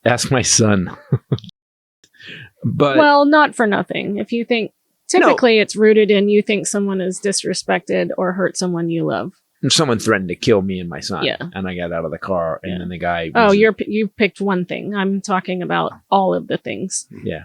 Ask my son. But well, not for nothing. If you think, typically it's rooted in you think someone is disrespected or hurt someone you love. someone threatened to kill me and my son. Yeah. And I got out of the car, and then the guy. You picked one thing. I'm talking about all of the things. Yeah.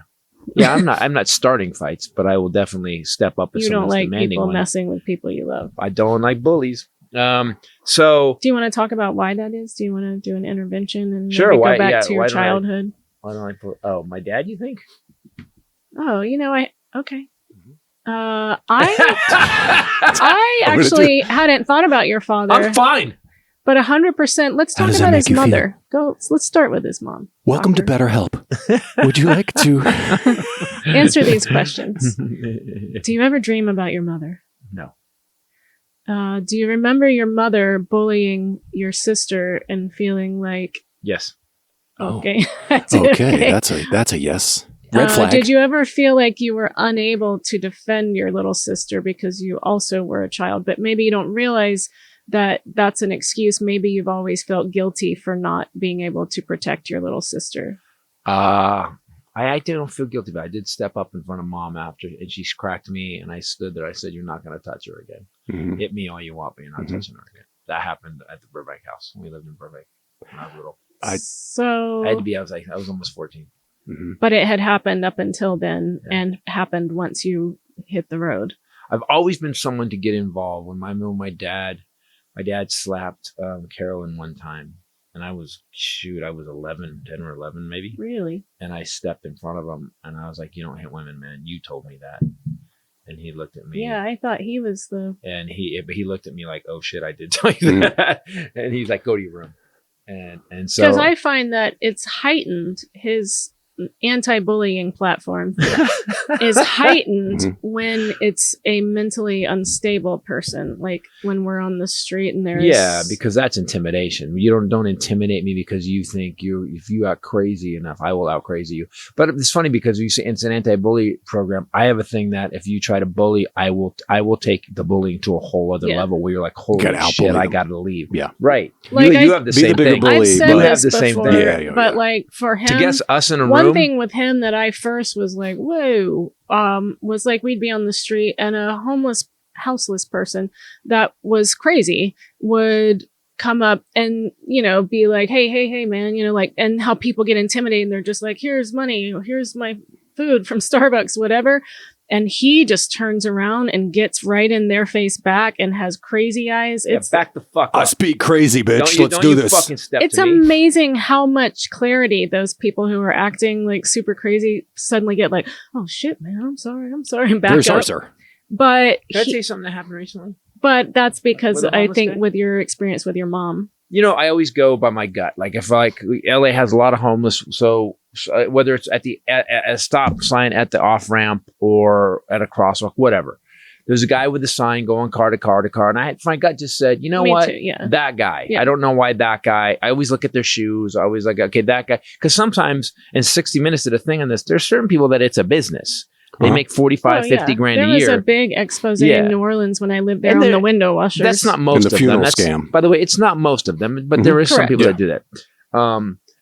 Yeah, I'm not starting fights, but I will definitely step up if you don't someone's like demanding people one. messing with people you love. I don't like bullies. So do you want to talk about why that is? Do you want to do an intervention and sure, maybe go back to your childhood? Why don't I put? Oh, my dad, you think? Oh, okay. I actually hadn't thought about your father. I'm fine. But 100%. Let's talk about his mother. Let's start with his mom. Welcome to BetterHelp. Would you like to answer these questions? Do you ever dream about your mother? No. Do you remember your mother bullying your sister and feeling like? Yes. Okay. Okay, that's a yes. Red flag. Did you ever feel like you were unable to defend your little sister because you also were a child, but maybe you don't realize that that's an excuse? Maybe you've always felt guilty for not being able to protect your little sister. I don't feel guilty, but I did step up in front of mom after, and she cracked me, and I stood there. I said, "You're not going to touch her again. Mm-hmm. Hit me all you want, but you're not touching her again." That happened at the Burbank house. We lived in Burbank when I was little. I was almost 14. Mm-hmm. But it had happened up until then, and happened once you hit the road. I've always been someone to get involved. When my dad slapped Carolyn one time, and I was 10 or 11 maybe. Really? And I stepped in front of him, and I was like, "You don't hit women, man. You told me that." And he looked at me. Yeah, I thought he was the. And he looked at me like, "Oh shit, I did tell you that." And he's like, "Go to your room." And so, because I find that it's heightened, his anti-bullying platform is heightened when it's a mentally unstable person, like when we're on the street and there's because that's intimidation. You don't intimidate me because you think if you act crazy enough, I will out crazy you. But it's funny because you say it's an anti-bully program. I have a thing that if you try to bully, I will take the bullying to a whole other level where you're like, holy shit, I gotta leave. Yeah, right. Like you have the same thing. I've said you this have the before, same thing. but like for him, to guess us in a one room. thing with him that I first was like, whoa, was like we'd be on the street and a houseless person that was crazy would come up and, be like, hey, man, like, and how people get intimidated and they're just like, here's money, here's my food from Starbucks, whatever. And he just turns around and gets right in their face back and has crazy eyes. It's back the fuck up. I speak crazy, bitch. Let's do this. It's amazing how much clarity those people who are acting like super crazy suddenly get like, oh shit, man, I'm sorry, and back up. Sir. But can I tell you something that happened recently? But that's because I think with your experience with your mom. I always go by my gut. Like if LA has a lot of homeless, so whether it's at a stop sign at the off ramp or at a crosswalk, whatever, there's a guy with a sign going car to car to car, and my gut just said, you know what, that guy. Yeah. I don't know why that guy. I always look at their shoes. I always like, okay, that guy, because sometimes in 60 Minutes did a thing on this. There's certain people that it's a business. They make 45, 50 grand a year. There was a big expose in New Orleans when I lived there on the window washers. That's not most of them. Funeral scam. By the way, it's not most of them, but there is some people that do that.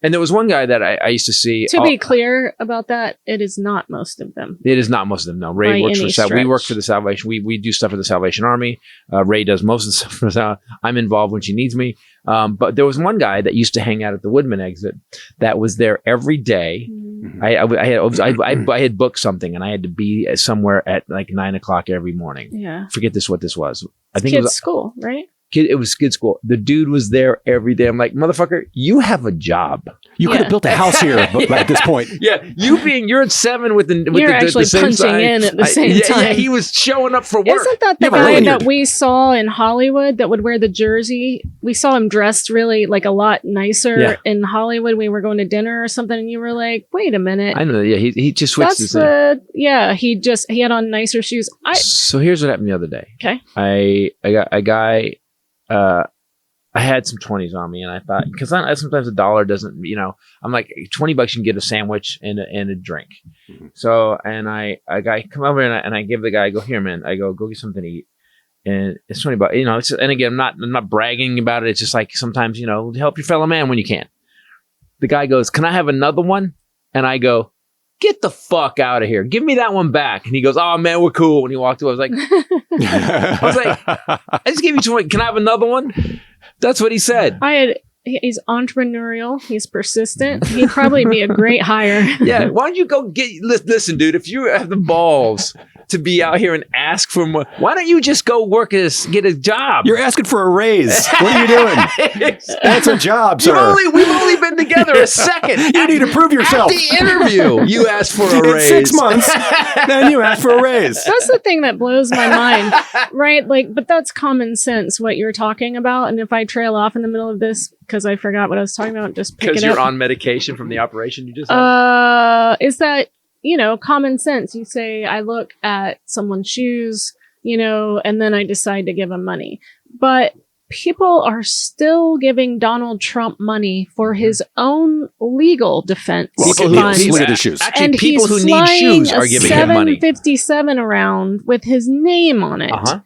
And there was one guy that I used to see. To be clear about that, it is not most of them. It is not most of them. No, Ray works for we work for the Salvation. We do stuff for the Salvation Army. Ray does most of the stuff for the. I'm involved when she needs me. But there was one guy that used to hang out at the Woodman exit that was there every day. Mm-hmm. I had booked something and I had to be somewhere at like 9:00 every morning. Yeah, forget what this was. I think kids' it was school, right? It was kid school. The dude was there every day. I'm like, motherfucker, you have a job. You could have built a house here at this point. Yeah, you're at 7 with the actually the same punching sign. in at the same time. Yeah, he was showing up for work. Isn't that the guy that we saw in Hollywood that would wear the jersey? We saw him dressed really like a lot nicer in Hollywood. We were going to dinner or something, and you were like, "Wait a minute." I know. Yeah, he just switched his name. He had on nicer shoes. So here's what happened the other day. Okay, I got a guy. I had some 20s on me, and I thought, because sometimes $1 doesn't, I'm like, $20 you can get a sandwich and a drink. Mm-hmm. So, and a guy come over and I give the guy, I go, here, man, I go get something to eat. And it's $20, and again, I'm not bragging about it. It's just like sometimes, help your fellow man when you can. The guy goes, "Can I have another one?" And I go, "Get the fuck out of here. Give me that one back." And he goes, "Oh man, we're cool." And he walked away. I was like, "I just gave you 20. Can I have another one?" That's what he said. He's entrepreneurial. He's persistent. He'd probably be a great hire. Yeah. Why don't you go listen, dude, if you have the balls to be out here and ask for more, why don't you just go get a job? You're asking for a raise. What are you doing? That's a job, sir. We've only been together a second. You need to prove yourself. At the interview, you asked for a raise. In 6 months, then you asked for a raise. That's the thing that blows my mind, right? Like, but that's common sense, what you're talking about. And if I trail off in the middle of this because I forgot what I was talking about, just pick it up. Because you're on medication from the operation you just had? Is that, common sense. You say, I look at someone's shoes, and then I decide to give them money. But people are still giving Donald Trump money for his own legal defense. Look at his shoes. Actually, people who need shoes are giving him money. $757 around with his name on it. Uh-huh.